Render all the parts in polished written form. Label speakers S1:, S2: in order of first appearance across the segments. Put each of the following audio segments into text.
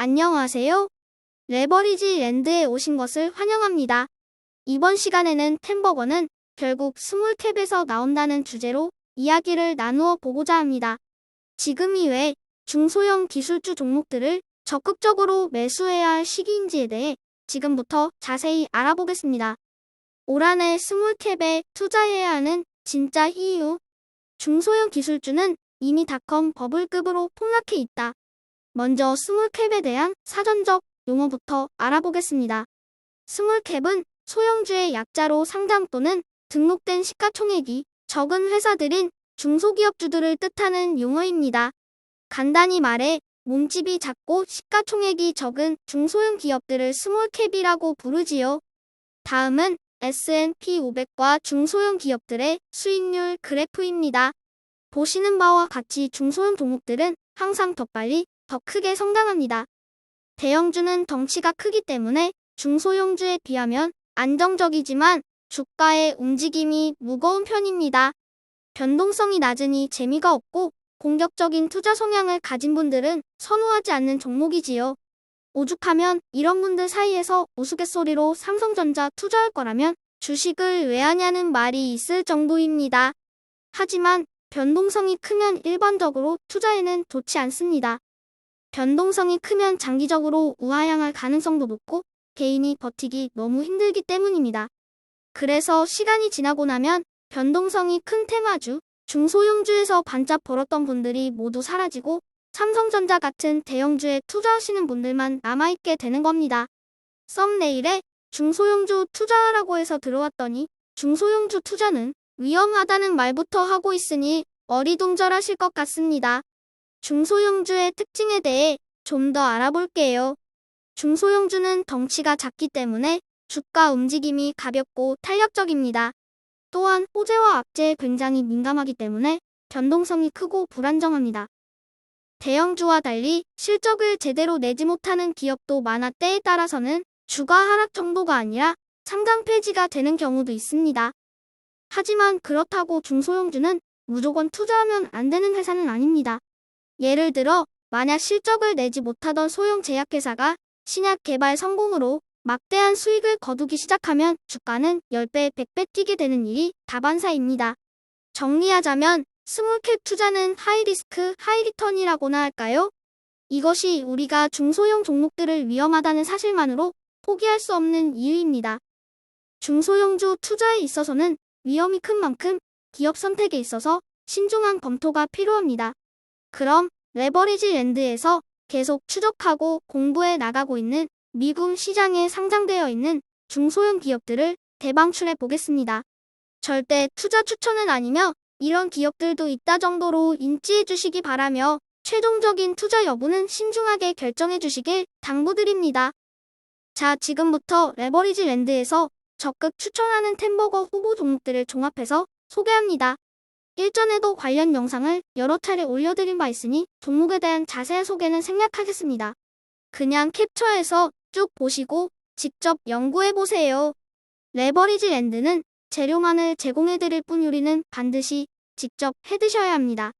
S1: 안녕하세요. 레버리지 랜드에 오신 것을 환영합니다. 이번 시간에는 템버거는 결국 스몰캡에서 나온다는 주제로 이야기를 나누어 보고자 합니다. 지금 이외 중소형 기술주 종목들을 적극적으로 매수해야 할 시기인지에 대해 지금부터 자세히 알아보겠습니다. 올 한 해 스몰캡에 투자해야 하는 진짜 이유. 중소형 기술주는 이미 닷컴 버블급으로 폭락해 있다. 먼저 스몰캡에 대한 사전적 용어부터 알아보겠습니다. 스몰캡은 소형주의 약자로 상장 또는 등록된 시가총액이 적은 회사들인 중소기업주들을 뜻하는 용어입니다. 간단히 말해 몸집이 작고 시가총액이 적은 중소형 기업들을 스몰캡이라고 부르지요. 다음은 S&P 500과 중소형 기업들의 수익률 그래프입니다. 보시는 바와 같이 중소형 종목들은 항상 더 빨리 더 크게 성장합니다. 대형주는 덩치가 크기 때문에 중소형주에 비하면 안정적이지만 주가의 움직임이 무거운 편입니다. 변동성이 낮으니 재미가 없고 공격적인 투자 성향을 가진 분들은 선호하지 않는 종목이지요. 오죽하면 이런 분들 사이에서 우스갯소리로 삼성전자 투자할 거라면 주식을 왜 하냐는 말이 있을 정도입니다. 하지만 변동성이 크면 일반적으로 투자에는 좋지 않습니다. 변동성이 크면 장기적으로 우하향할 가능성도 높고 개인이 버티기 너무 힘들기 때문입니다. 그래서 시간이 지나고 나면 변동성이 큰 테마주, 중소형주에서 반짝 벌었던 분들이 모두 사라지고 삼성전자 같은 대형주에 투자하시는 분들만 남아있게 되는 겁니다. 썸네일에 중소형주 투자하라고 해서 들어왔더니 중소형주 투자는 위험하다는 말부터 하고 있으니 어리둥절하실 것 같습니다. 중소형주의 특징에 대해 좀 더 알아볼게요. 중소형주는 덩치가 작기 때문에 주가 움직임이 가볍고 탄력적입니다. 또한 호재와 악재에 굉장히 민감하기 때문에 변동성이 크고 불안정합니다. 대형주와 달리 실적을 제대로 내지 못하는 기업도 많아 때에 따라서는 주가 하락 정도가 아니라 상장 폐지가 되는 경우도 있습니다. 하지만 그렇다고 중소형주는 무조건 투자하면 안 되는 회사는 아닙니다. 예를 들어 만약 실적을 내지 못하던 소형 제약회사가 신약 개발 성공으로 막대한 수익을 거두기 시작하면 주가는 10배, 100배 뛰게 되는 일이 다반사입니다. 정리하자면 스몰캡 투자는 하이리스크, 하이리턴이라고나 할까요? 이것이 우리가 중소형 종목들을 위험하다는 사실만으로 포기할 수 없는 이유입니다. 중소형주 투자에 있어서는 위험이 큰 만큼 기업 선택에 있어서 신중한 검토가 필요합니다. 그럼 레버리지 랜드에서 계속 추적하고 공부해 나가고 있는 미국 시장에 상장되어 있는 중소형 기업들을 대방출해 보겠습니다. 절대 투자 추천은 아니며 이런 기업들도 있다 정도로 인지해 주시기 바라며 최종적인 투자 여부는 신중하게 결정해 주시길 당부드립니다. 자, 지금부터 레버리지 랜드에서 적극 추천하는 템버거 후보 종목들을 종합해서 소개합니다. 일전에도 관련 영상을 여러 차례 올려드린 바 있으니 종목에 대한 자세한 소개는 생략하겠습니다. 그냥 캡처해서 쭉 보시고 직접 연구해보세요. 레버리지 랜드는 재료만을 제공해드릴 뿐 요리는 반드시 직접 해드셔야 합니다.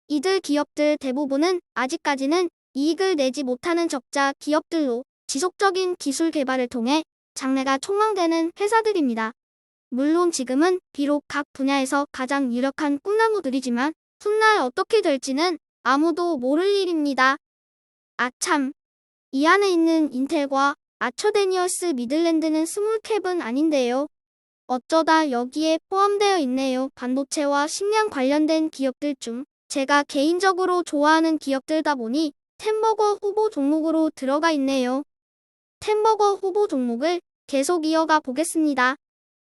S1: 이들 기업들 대부분은 아직까지는 이익을 내지 못하는 적자 기업들로 지속적인 기술 개발을 통해 장래가 촉망되는 회사들입니다. 물론 지금은 비록 각 분야에서 가장 유력한 꿈나무들이지만 훗날 어떻게 될지는 아무도 모를 일입니다. 아참, 이 안에 있는 인텔과 아처데니어스 미들랜드는 스몰캡은 아닌데요. 어쩌다 여기에 포함되어 있네요. 반도체와 식량 관련된 기업들 중 제가 개인적으로 좋아하는 기업들다 보니 템버거 후보 종목으로 들어가 있네요. 템버거 후보 종목을 계속 이어가 보겠습니다.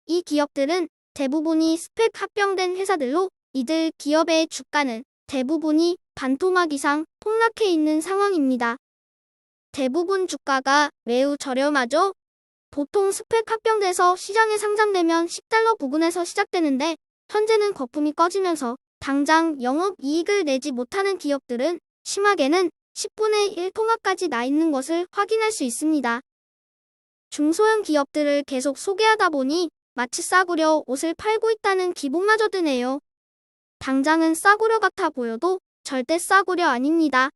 S1: 이 기업들은 대부분이 스펙 합병된 회사들로 이들 기업의 주가는 대부분이 반토막 이상 폭락해 있는 상황입니다. 대부분 주가가 매우 저렴하죠? 보통 스펙 합병돼서 시장에 상장되면 $10 부근에서 시작되는데 현재는 거품이 꺼지면서 당장 영업이익을 내지 못하는 기업들은 심하게는 10분의 1 통화까지 나 있는 것을 확인할 수 있습니다. 중소형 기업들을 계속 소개하다 보니 마치 싸구려 옷을 팔고 있다는 기분마저 드네요. 당장은 싸구려 같아 보여도 절대 싸구려 아닙니다.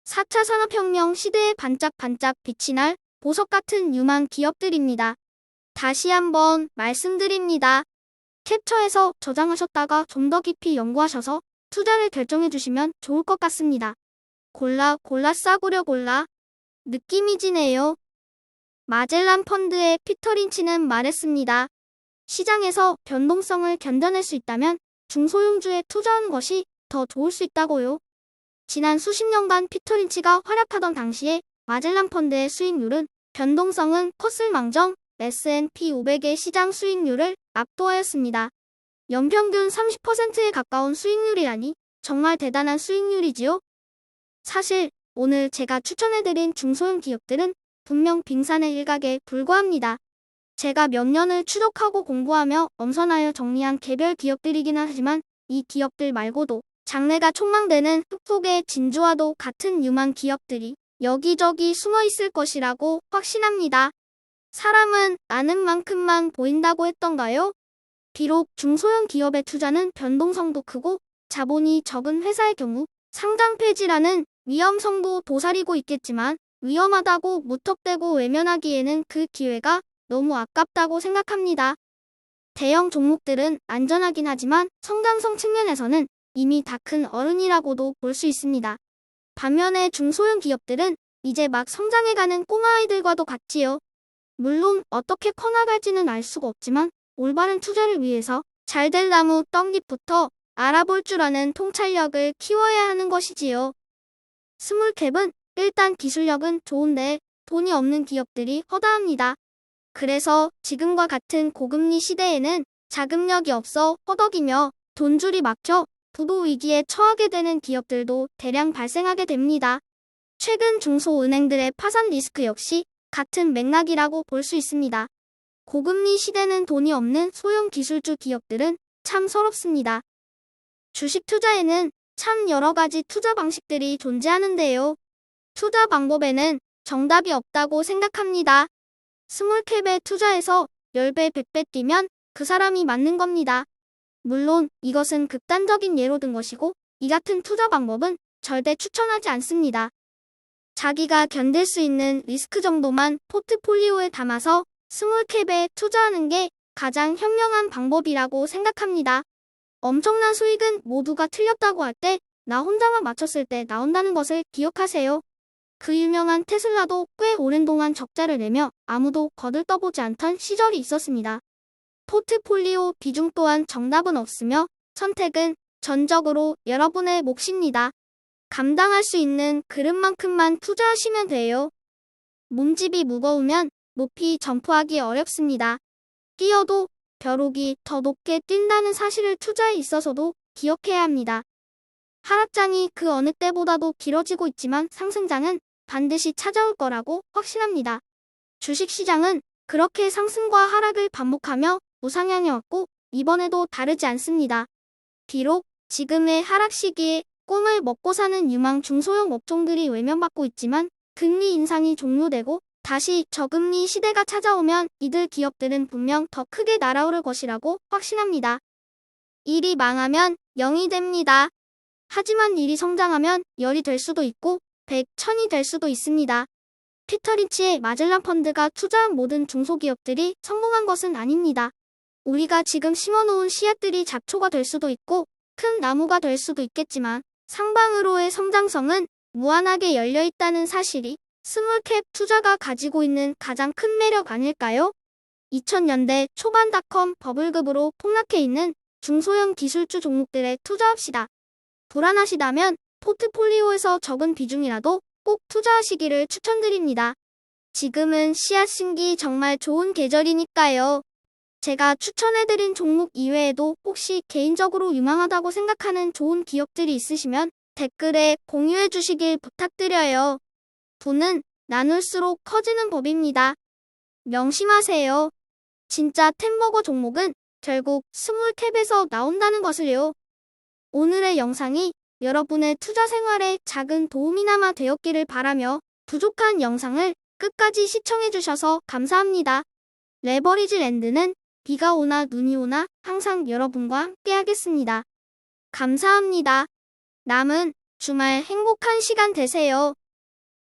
S1: 4차 산업혁명 시대에 반짝반짝 빛이 날 보석 같은 유망 기업들입니다. 다시 한번 말씀드립니다. 캡처해서 저장하셨다가 좀 더 깊이 연구하셔서 투자를 결정해 주시면 좋을 것 같습니다. 골라 싸구려 골라. 느낌이 지네요. 마젤란 펀드의 피터 린치는 말했습니다. 시장에서 변동성을 견뎌낼 수 있다면 중소형주에 투자하는 것이 더 좋을 수 있다고요. 지난 수십 년간 피터 린치가 활약하던 당시에 마젤란 펀드의 수익률은 변동성은 퍼슬망정 S&P 500의 시장 수익률을 압도하였습니다. 연평균 30%에 가까운 수익률이라니 정말 대단한 수익률이지요. 사실 오늘 제가 추천해드린 중소형 기업들은 분명 빙산의 일각에 불과합니다. 제가 몇 년을 추적하고 공부하며 엄선하여 정리한 개별 기업들이기는 하지만 이 기업들 말고도 장래가 촉망되는 흑폭의 진주와도 같은 유망 기업들이 여기저기 숨어 있을 것이라고 확신합니다. 사람은 아는 만큼만 보인다고 했던가요? 비록 중소형 기업의 투자는 변동성도 크고 자본이 적은 회사의 경우 상장 폐지라는 위험성도 도사리고 있겠지만 위험하다고 무턱대고 외면하기에는 그 기회가 너무 아깝다고 생각합니다. 대형 종목들은 안전하긴 하지만 성장성 측면에서는 이미 다 큰 어른이라고도 볼 수 있습니다. 반면에 중소형 기업들은 이제 막 성장해가는 꼬마아이들과도 같지요. 물론 어떻게 커나갈지는 알 수가 없지만 올바른 투자를 위해서 잘 될 나무 떡잎부터 알아볼 줄 아는 통찰력을 키워야 하는 것이지요. 스몰캡은 일단 기술력은 좋은데 돈이 없는 기업들이 허다합니다. 그래서 지금과 같은 고금리 시대에는 자금력이 없어 허덕이며 돈줄이 막혀 부도 위기에 처하게 되는 기업들도 대량 발생하게 됩니다. 최근 중소은행들의 파산 리스크 역시 같은 맥락이라고 볼 수 있습니다. 고금리 시대는 돈이 없는 소형 기술주 기업들은 참 서럽습니다. 주식 투자에는 참 여러 가지 투자 방식들이 존재하는데요. 투자 방법에는 정답이 없다고 생각합니다. 스몰캡에 투자해서 10배, 100배 뛰면 그 사람이 맞는 겁니다. 물론 이것은 극단적인 예로 든 것이고 이 같은 투자 방법은 절대 추천하지 않습니다. 자기가 견딜 수 있는 리스크 정도만 포트폴리오에 담아서 스몰캡에 투자하는 게 가장 현명한 방법이라고 생각합니다. 엄청난 수익은 모두가 틀렸다고 할 때 나 혼자만 맞췄을 때 나온다는 것을 기억하세요. 그 유명한 테슬라도 꽤 오랜 동안 적자를 내며 아무도 거들떠보지 않던 시절이 있었습니다. 포트폴리오 비중 또한 정답은 없으며 선택은 전적으로 여러분의 몫입니다. 감당할 수 있는 그릇만큼만 투자하시면 돼요. 몸집이 무거우면 높이 점프하기 어렵습니다. 뛰어도 벼룩이 더 높게 뛴다는 사실을 투자에 있어서도 기억해야 합니다. 하락장이 그 어느 때보다도 길어지고 있지만 상승장은 반드시 찾아올 거라고 확신합니다. 주식시장은 그렇게 상승과 하락을 반복하며 우상향해 왔고 이번에도 다르지 않습니다. 비록 지금의 하락 시기에 꿈을 먹고 사는 유망 중소형 업종들이 외면받고 있지만 금리 인상이 종료되고 다시 저금리 시대가 찾아오면 이들 기업들은 분명 더 크게 날아오를 것이라고 확신합니다. 일이 망하면 0이 됩니다. 하지만 일이 성장하면 10이 될 수도 있고 100, 1000이 될 수도 있습니다. 피터 린치의 마젤란 펀드가 투자한 모든 중소기업들이 성공한 것은 아닙니다. 우리가 지금 심어놓은 씨앗들이 잡초가 될 수도 있고 큰 나무가 될 수도 있겠지만 상방으로의 성장성은 무한하게 열려있다는 사실이 스몰캡 투자가 가지고 있는 가장 큰 매력 아닐까요? 2000년대 초반 닷컴 버블급으로 폭락해 있는 중소형 기술주 종목들에 투자합시다. 불안하시다면 포트폴리오에서 적은 비중이라도 꼭 투자하시기를 추천드립니다. 지금은 씨앗 심기 정말 좋은 계절이니까요. 제가 추천해드린 종목 이외에도 혹시 개인적으로 유망하다고 생각하는 좋은 기업들이 있으시면 댓글에 공유해 주시길 부탁드려요. 돈은 나눌수록 커지는 법입니다. 명심하세요. 진짜 템버거 종목은 결국 스몰캡에서 나온다는 것을요. 오늘의 영상이 여러분의 투자 생활에 작은 도움이나마 되었기를 바라며 부족한 영상을 끝까지 시청해주셔서 감사합니다. 레버리지 랜드는 비가 오나 눈이 오나 항상 여러분과 함께 하겠습니다. 감사합니다. 남은 주말 행복한 시간 되세요.